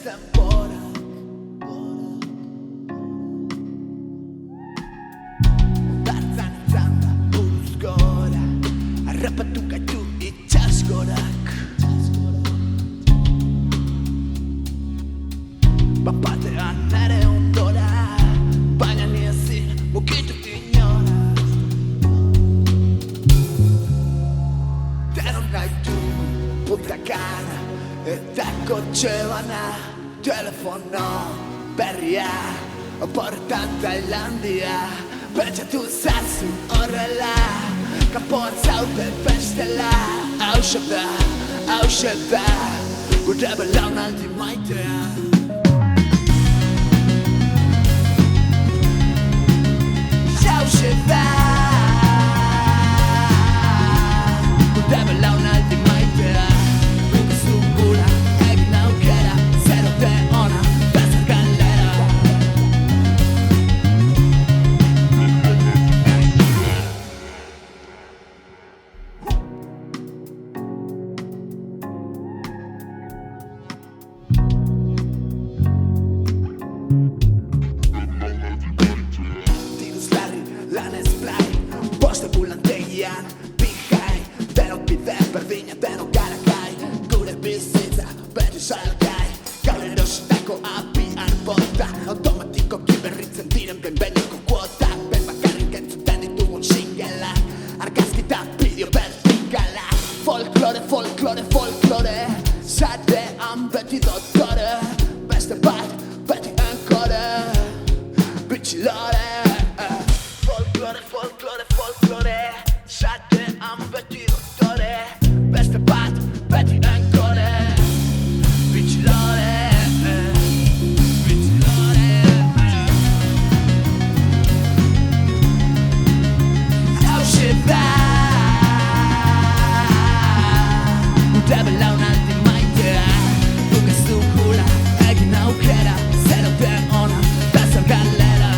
Jestem Borak. Tarzan tanda, urus gora. Harrapatu gaitu itxas gorak. Bapatean ere ondora, baina ni ezin mugitu inora. Denok nahi dugu Punta Cana eta kotxe bana, telefono berria, oporretan Tailandia. Pentsatu zazu horrela, kanpoan zaude bestela. Hauxe da, gure belaunaldi maitea. Hauxe da, gure belaunaldi maitea. Guk ez dugula egin aukera, zerote ona, bezar galera. Diruz larri, lanez blai, boste bulantegian, bihai. Denok bide berdina, denok garakai. Gure bizitza, beti salgai. Gaur erositako apian bota, automatikoki berritzen diren behin-behineko kuota. Ben bakarrik entzuten ditugun singelak, argazkita bideo vertikala. Folklore, folklore, folklore, sarean beti doktore. Beste bat, beti enkore, bitxilore. Folklore, folklore, folklore, sarean beti doktore. Beste bat, beti enkore, bitxilore. Bitxilore. Hauxe da, gure belaunaldi maitea. Guk ez dugula egin aukera, zerote ona, bezar galera.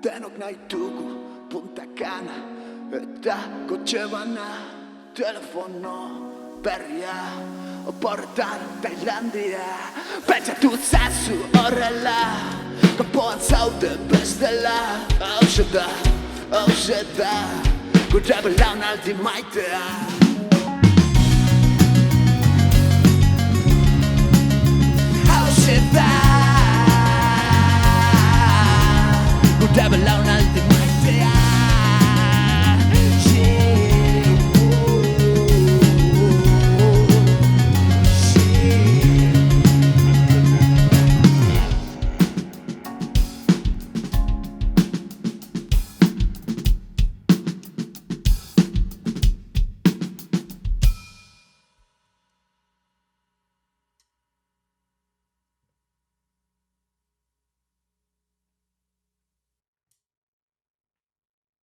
Denok nahi dugu Punta Cana eta kotxe bana, telefono berria, oporretan Tailandia. Pentsatu zazu horrela, kanpoan zaude bestela. Hauxe da, gure belaunaldi maitea.